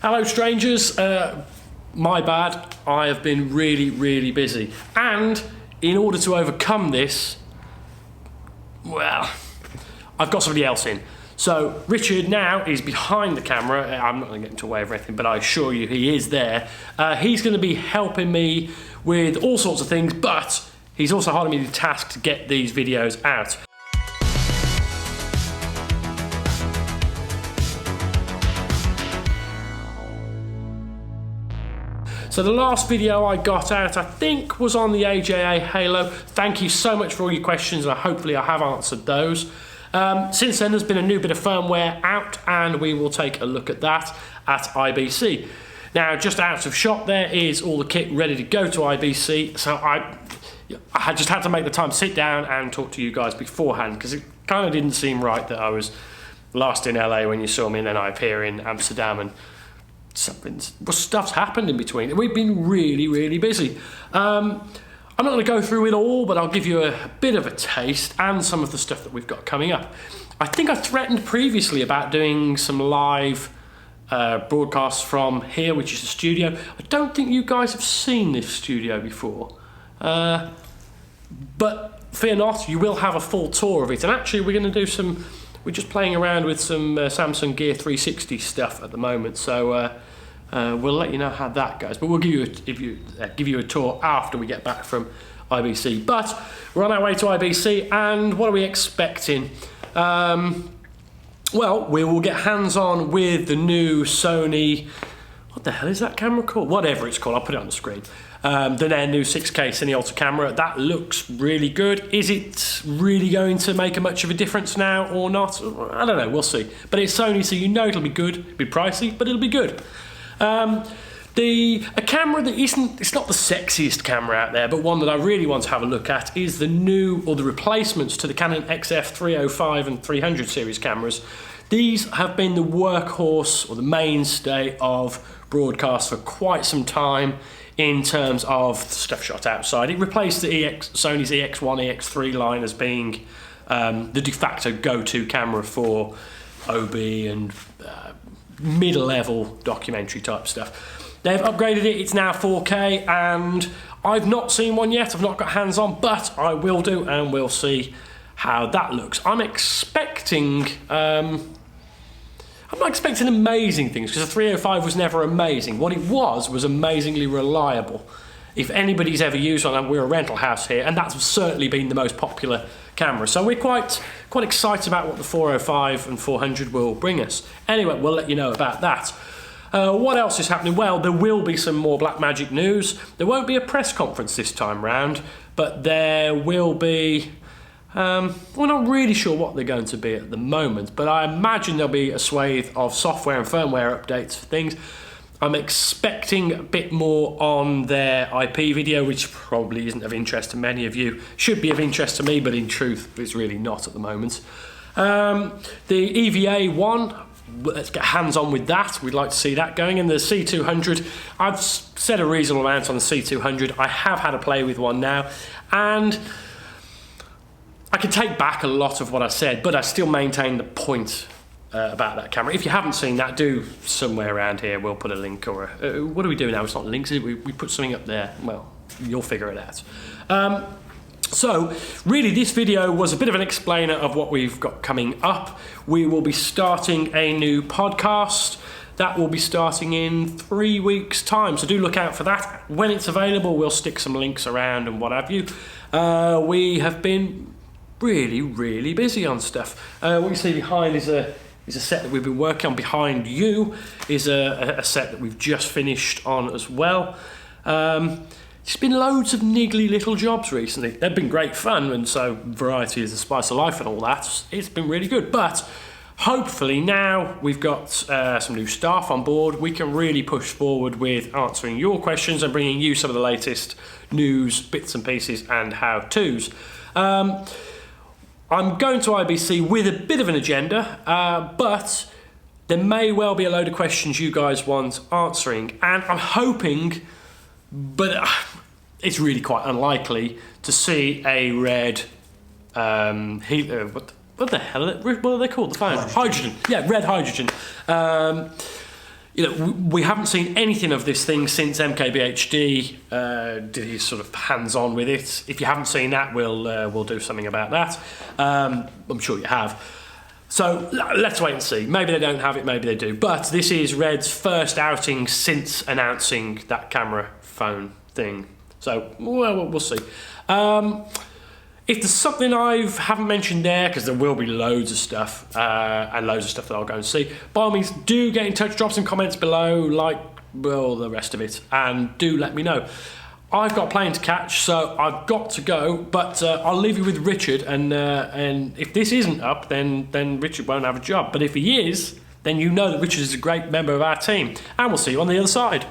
Hello strangers, my bad, I have been really busy, and in order to overcome this, well, I've got somebody else in. So Richard now is behind the camera. I'm not going to get into a way of anything, but I assure you he is there. He's going to be helping me with all sorts of things, but he's also holding me the task to get these videos out. So the last video I got out, I think, was on the AJA Halo. Thank you so much for all your questions, and hopefully I have answered those. Since then, there's been a new bit of firmware out, and we will take a look at that at IBC. Now, just out of shot there is all the kit ready to go to IBC, so I just had to make the time to sit down and talk to you guys beforehand, because it kind of didn't seem right that I was last in LA when you saw me, and then I appear in Amsterdam, and stuff's happened in between. We've been really busy. I'm not going to go through it all, but I'll give you a bit of a taste and some of the stuff that we've got coming up. I think I threatened previously about doing some live broadcasts from here, which is the studio. I don't think you guys have seen this studio before, but fear not, you will have a full tour of it. And actually we're going to do we're just playing around with some Samsung Gear 360 stuff at the moment, so we'll let you know how that goes. But we'll give you a tour after we get back from IBC. But we're on our way to IBC, and what are we expecting? Well, we will get hands-on with the new Sony. What the hell is that camera called? Whatever it's called, I'll put it on the screen. Their new 6K Cine Ultra camera, that looks really good. Is it really going to make a much of a difference now or not? I don't know, we'll see. But it's Sony, so you know it'll be good. It'll be pricey, but it'll be good. A camera that it's not the sexiest camera out there, but one that I really want to have a look at is the new, or the replacements to the Canon XF 305 and 300 series cameras. These have been the workhorse or the mainstay of broadcast for quite some time in terms of stuff shot outside. It replaced the Sony's EX1, EX3 line as being the de facto go-to camera for OB and mid-level documentary type stuff. They've upgraded it, it's now 4K, and I've not seen one yet, I've not got hands on, but I will do, and we'll see how that looks. I'm not expecting amazing things, because the 305 was never amazing. What it was amazingly reliable. If anybody's ever used one, and we're a rental house here, and that's certainly been the most popular camera. So we're quite excited about what the 405 and 400 will bring us. Anyway, we'll let you know about that. What else is happening? Well, there will be some more Blackmagic news. There won't be a press conference this time round, but there will be... we're not really sure what they're going to be at the moment, but I imagine there'll be a swathe of software and firmware updates for things. I'm expecting a bit more on their IP video, which probably isn't of interest to many of you. Should be of interest to me, but in truth, it's really not at the moment. The EVA 1, let's get hands-on with that. We'd like to see that going. And the C200, I've said a reasonable amount on the C200. I have had a play with one now, and I can take back a lot of what I said, but I still maintain the point about that camera. If you haven't seen that, do somewhere around here. We'll put a link, or what do we do now? It's not links, we put something up there. Well, you'll figure it out. So really this video was a bit of an explainer of what we've got coming up. We will be starting a new podcast. That will be starting in 3 weeks' time, so do look out for that. When it's available, we'll stick some links around and what have you. We have been really busy on stuff. What you see behind is a set that we've been working on. Behind you is a set that we've just finished on as well. It's been loads of niggly little jobs recently. They've been great fun, and so variety is the spice of life and all that. It's been really good, but hopefully now we've got some new staff on board, we can really push forward with answering your questions and bringing you some of the latest news, bits and pieces and how-tos. I'm going to IBC with a bit of an agenda, but there may well be a load of questions you guys want answering, and I'm hoping, but it's really quite unlikely, to see a red what the hell what are they called? The phone? Hydrogen. Yeah, red hydrogen. we haven't seen anything of this thing since MKBHD did his sort of hands-on with it. If you haven't seen that, we'll do something about that. I'm sure you have. So let's wait and see. Maybe they don't have it, maybe they do. But this is Red's first outing since announcing that camera phone thing. So we'll see. If there's something I haven't mentioned there, because there will be loads of stuff, and loads of stuff that I'll go and see, by all means, do get in touch, drop some comments below, the rest of it, and do let me know. I've got a plane to catch, so I've got to go, but I'll leave you with Richard, and if this isn't up, then Richard won't have a job. But if he is, then you know that Richard is a great member of our team, and we'll see you on the other side.